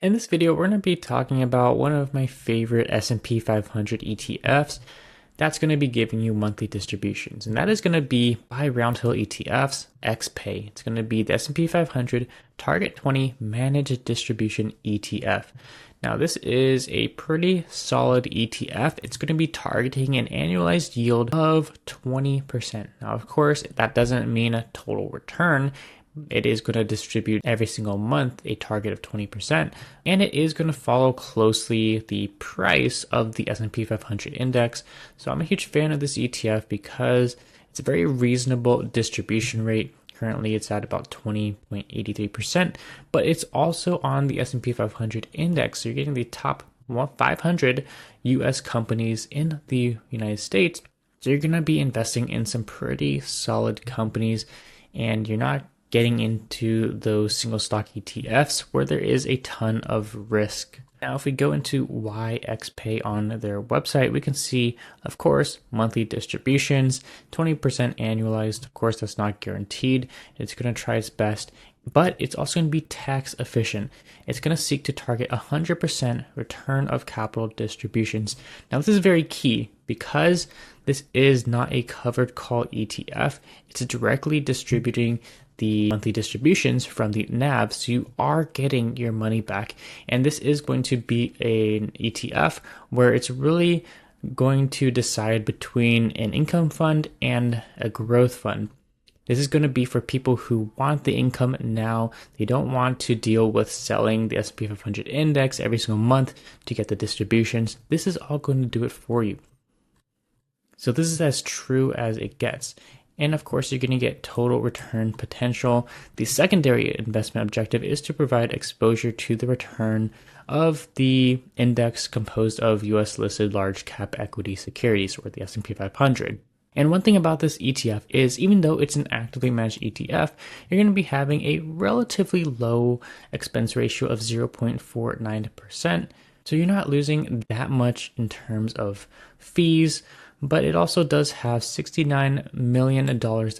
In this video, we're going to be talking about one of my favorite S&P 500 ETFs that's going to be giving you monthly distributions. And that is going to be by Round Hill ETFs, XPAY. It's going to be the S&P 500 Target 20 Managed Distribution ETF. Now, this is a pretty solid ETF. It's going to be targeting an annualized yield of 20%. Now, of course, that doesn't mean a total return. It is going to distribute every single month a target of 20%, and it is going to follow closely the price of the S&P 500 index. So I'm a huge fan of this ETF because it's a very reasonable distribution rate. Currently, it's at about 20.83%, but it's also on the S&P 500 index. So you're getting the top 500 US companies in the United States. So you're going to be investing in some pretty solid companies, and you're not getting into those single stock ETFs where there is a ton of risk. Now, if we go into why XPAY on their website, we can see, of course, monthly distributions, 20% annualized. Of course, that's not guaranteed. It's going to try its best, but it's also going to be tax efficient. It's going to seek to target 100% return of capital distributions. Now, this is very key because this is not a covered call ETF. It's directly distributing the monthly distributions from the NAV, so you are getting your money back. And this is going to be an ETF where it's really going to decide between an income fund and a growth fund. This is going to be for people who want the income now. They don't want to deal with selling the S&P 500 index every single month to get the distributions. This is all going to do it for you. So this is as true as it gets. And of course, you're going to get total return potential. The secondary investment objective is to provide exposure to the return of the index composed of US listed large cap equity securities, or the S&P 500. And one thing about this ETF is, even though it's an actively managed ETF, you're going to be having a relatively low expense ratio of 0.49%. So you're not losing that much in terms of fees, but it also does have $69 million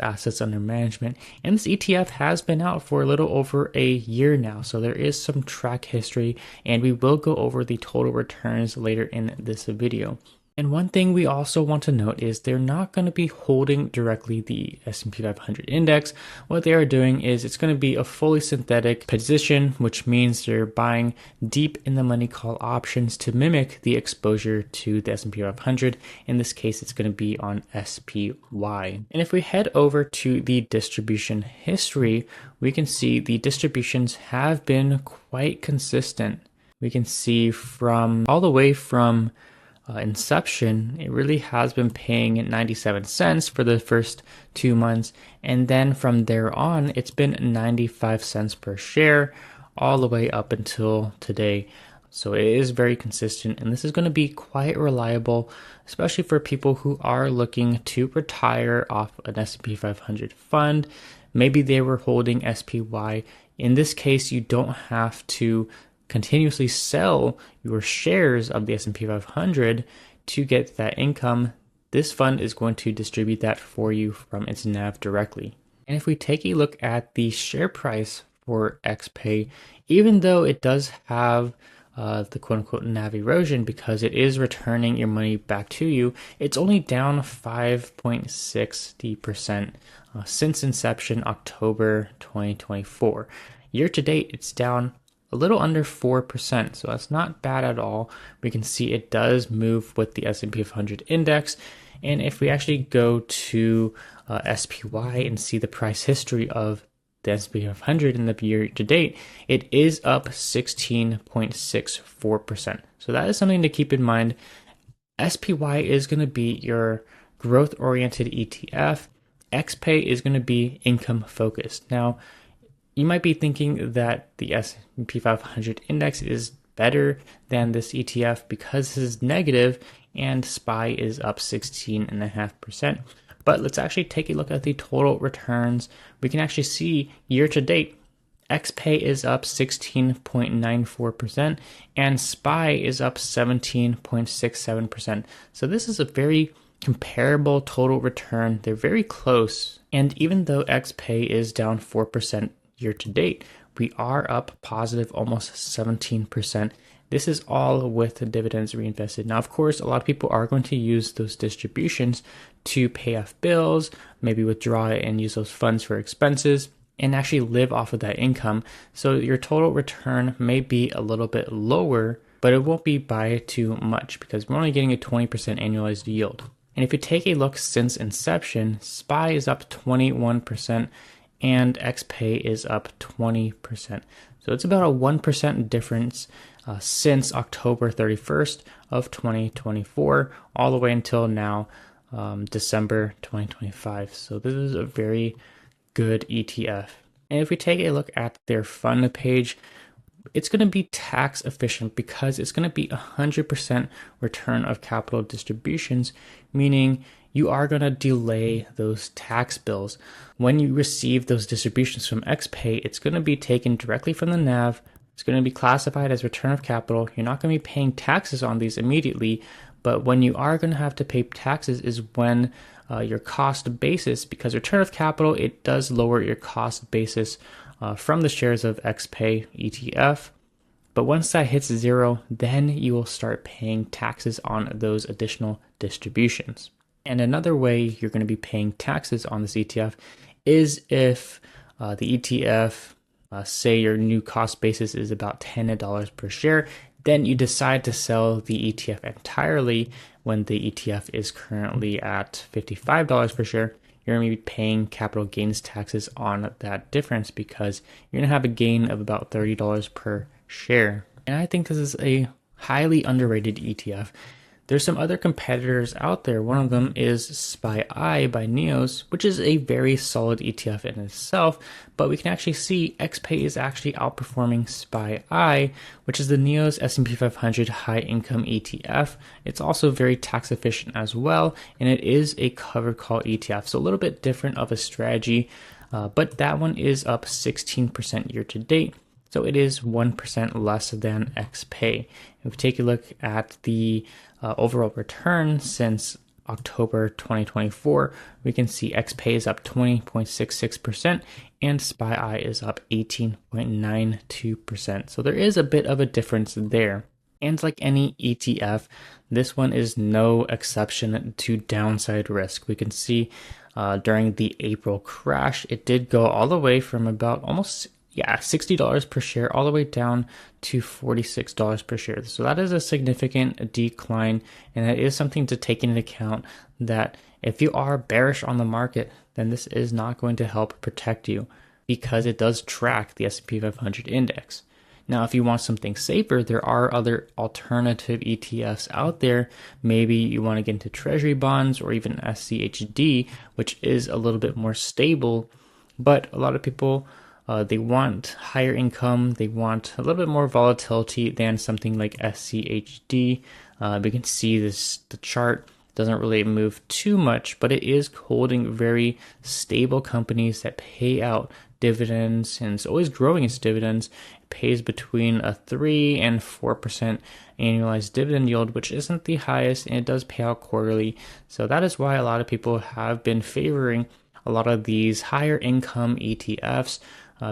assets under management. And this ETF has been out for a little over a year now. So there is some track history, and we will go over the total returns later in this video. And one thing we also want to note is they're not going to be holding directly the S&P 500 index. What they are doing is it's going to be a fully synthetic position, which means they're buying deep in the money call options to mimic the exposure to the S&P 500. In this case, it's going to be on SPY. And if we head over to the distribution history, we can see the distributions have been quite consistent. We can see from all the way from inception, it really has been paying 97 cents for the first 2 months, and then from there on it's been 95 cents per share all the way up until today. So it is very consistent, and this is going to be quite reliable, especially for people who are looking to retire off an S&P 500 fund. Maybe they were holding SPY. In this case, you don't have to continuously sell your shares of the S&P 500 to get that income. This fund is going to distribute that for you from its NAV directly. And if we take a look at the share price for XPAY, even though it does have the quote-unquote NAV erosion because it is returning your money back to you, it's only down 5.60% since inception, October 2024. Year to date, it's down a little under 4%, so that's not bad at all. We can see it does move with the S&P 500 index, and if we actually go to SPY and see the price history of the S&P 500 in the year to date, it is up 16.64%. So that is something to keep in mind. SPY is going to be your growth-oriented ETF. XPAY is going to be income-focused. Now, you might be thinking that the S&P 500 index is better than this ETF because this is negative and SPY is up 16.5%. But let's actually take a look at the total returns. We can actually see year to date, XPAY is up 16.94% and SPY is up 17.67%. So this is a very comparable total return. They're very close. And even though XPAY is down 4% year to date, we are up positive almost 17%. This is all with the dividends reinvested. Now, of course, a lot of people are going to use those distributions to pay off bills, maybe withdraw it and use those funds for expenses, and actually live off of that income. So your total return may be a little bit lower, but it won't be by too much because we're only getting a 20% annualized yield. And if you take a look since inception, SPY is up 21% and XPAY is up 20%. So it's about a 1% difference since October 31st of 2024 all the way until now, December 2025. So this is a very good ETF. And if we take a look at their fund page, it's going to be tax efficient because it's going to be 100% return of capital distributions, meaning you are going to delay those tax bills. When you receive those distributions from XPAY, it's going to be taken directly from the NAV. It's going to be classified as return of capital. You're not going to be paying taxes on these immediately, but when you are going to have to pay taxes is when your cost basis, because return of capital, it does lower your cost basis from the shares of XPAY ETF. But once that hits zero, then you will start paying taxes on those additional distributions. And another way you're going to be paying taxes on this ETF is if the ETF, say your new cost basis is about $10 per share, then you decide to sell the ETF entirely when the ETF is currently at $55 per share. You're going to be paying capital gains taxes on that difference because you're going to have a gain of about $30 per share. And I think this is a highly underrated ETF. There's some other competitors out there. One of them is SPY by Neos, which is a very solid ETF in itself, but we can actually see XPAY is actually outperforming SPY, which is the Neos S&P 500 high income ETF. It's also very tax efficient as well, and it is a covered call ETF, so a little bit different of a strategy, but that one is up 16% year to date. So it is 1% less than XPAY. If we take a look at the overall return since October 2024, we can see XPAY is up 20.66% and SPY is up 18.92%. So there is a bit of a difference there. And like any ETF, this one is no exception to downside risk. We can see during the April crash, it did go all the way from about $60 per share all the way down to $46 per share. So that is a significant decline, and that is something to take into account, that if you are bearish on the market, then this is not going to help protect you because it does track the S&P 500 index. Now, if you want something safer, there are other alternative ETFs out there. Maybe you want to get into treasury bonds or even SCHD, which is a little bit more stable, but a lot of people they want higher income, they want a little bit more volatility than something like SCHD. We can see the chart doesn't really move too much, but it is holding very stable companies that pay out dividends, and it's always growing its dividends. It pays between a 3 and 4% annualized dividend yield, which isn't the highest, and it does pay out quarterly. So that is why a lot of people have been favoring a lot of these higher income ETFs.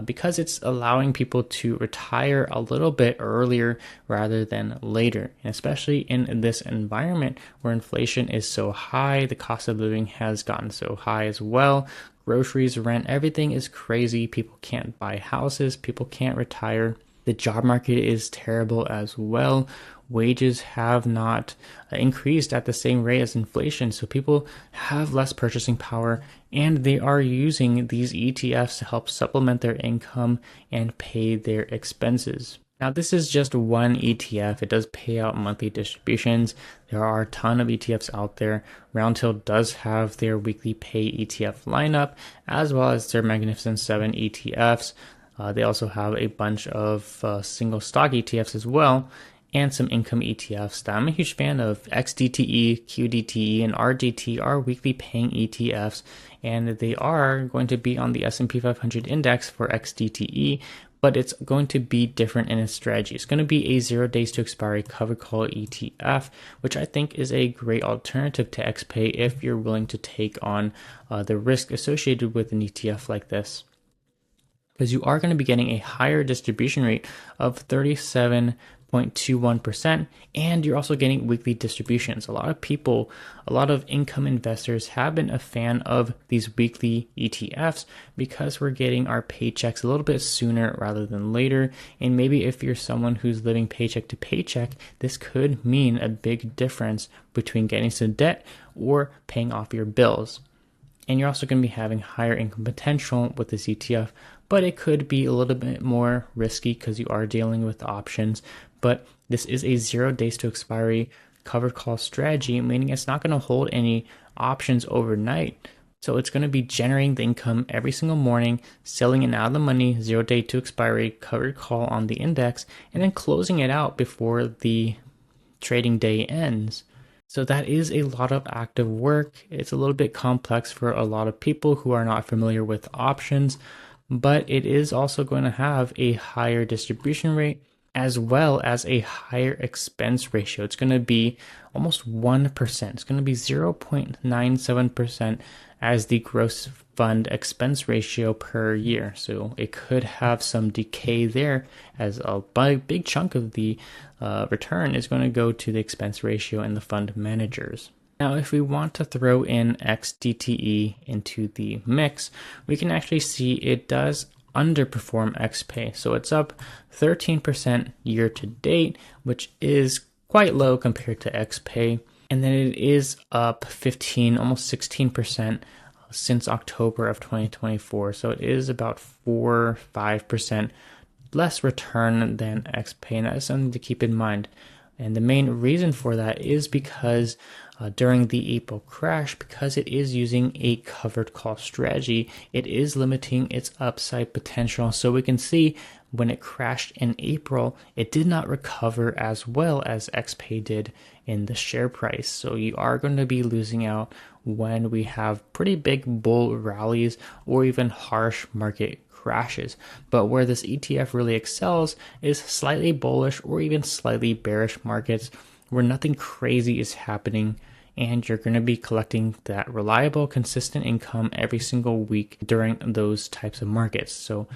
Because it's allowing people to retire a little bit earlier rather than later. And especially in this environment where inflation is so high, the cost of living has gotten so high as well. Groceries, rent, everything is crazy. People can't buy houses, people can't retire. The job market is terrible as well. Wages have not increased at the same rate as inflation, so people have less purchasing power, and they are using these ETFs to help supplement their income and pay their expenses. Now, this is just one ETF. It does pay out monthly distributions. There are a ton of ETFs out there. Roundhill does have their weekly pay ETF lineup, as well as their Magnificent 7 ETFs. They also have a bunch of single stock ETFs as well, and some income ETFs that I'm a huge fan of. XDTE, QDTE, and RDT are weekly paying ETFs, and they are going to be on the S&P 500 index for XDTE, but it's going to be different in its strategy. It's going to be a 0 days to expiry covered call ETF, which I think is a great alternative to XPAY if you're willing to take on the risk associated with an ETF like this. because you are going to be getting a higher distribution rate of 37.21%, and you're also getting weekly distributions. A lot of people, a lot of income investors have been a fan of these weekly ETFs because we're getting our paychecks a little bit sooner rather than later. And maybe if you're someone who's living paycheck to paycheck, this could mean a big difference between getting some debt or paying off your bills. And you're also going to be having higher income potential with this ETF, but it could be a little bit more risky because you are dealing with options. But this is a 0 days to expiry covered call strategy, meaning it's not going to hold any options overnight. So it's going to be generating the income every single morning, selling it out of the money, 0 day to expiry covered call on the index, and then closing it out before the trading day ends. So that is a lot of active work. It's a little bit complex for a lot of people who are not familiar with options, but it is also going to have a higher distribution rate as well as a higher expense ratio. It's going to be almost 1%. It's going to be 0.97% as the gross fund expense ratio per year. So it could have some decay there, as a big chunk of the return is going to go to the expense ratio and the fund managers. Now, if we want to throw in XDTE into the mix, we can actually see it does underperform XPAY. So it's up 13% year to date, which is quite low compared to XPAY. And then it is up 15, almost 16% since October of 2024. So it is about 4-5% less return than XPAY. And that is something to keep in mind. And the main reason for that is because during the April crash, because it is using a covered call strategy, it is limiting its upside potential. So we can see when it crashed in April, it did not recover as well as XPAY did in the share price. So you are going to be losing out when we have pretty big bull rallies or even harsh market crashes. But where this ETF really excels is slightly bullish or even slightly bearish markets where nothing crazy is happening, and you're going to be collecting that reliable, consistent income every single week during those types of markets. So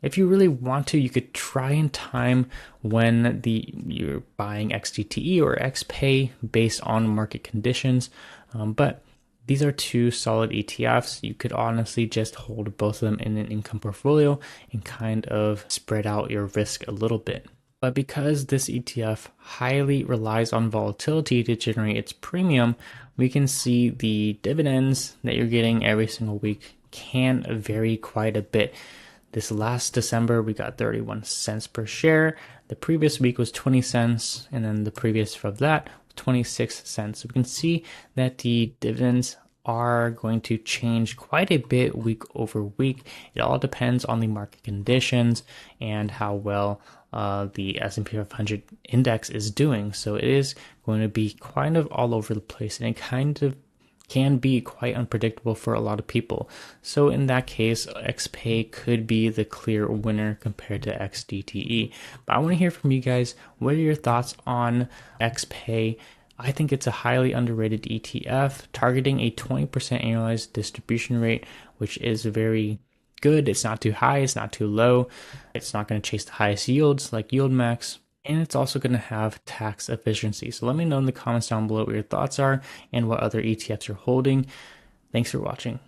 if you really want to, you could try and time when you're buying XDTE or XPAY based on market conditions. But these are two solid ETFs. You could honestly just hold both of them in an income portfolio and kind of spread out your risk a little bit. But because this ETF highly relies on volatility to generate its premium, we can see the dividends that you're getting every single week can vary quite a bit. This last December, we got 31 cents per share. The previous week was 20 cents, and then the previous from that, 26 cents. So we can see that the dividends are going to change quite a bit week over week. It all depends on the market conditions and how well the S&P 500 index is doing. So it is going to be kind of all over the place, and it kind of can be quite unpredictable for a lot of people. So in that case, XPAY could be the clear winner compared to XDTE. But I want to hear from you guys. What are your thoughts on XPAY? I think it's a highly underrated ETF targeting a 20% annualized distribution rate, which is very good. It's not too high, it's not too low. It's not going to chase the highest yields like YieldMax. And it's also going to have tax efficiency. So let me know in the comments down below what your thoughts are and what other ETFs you're holding. Thanks for watching.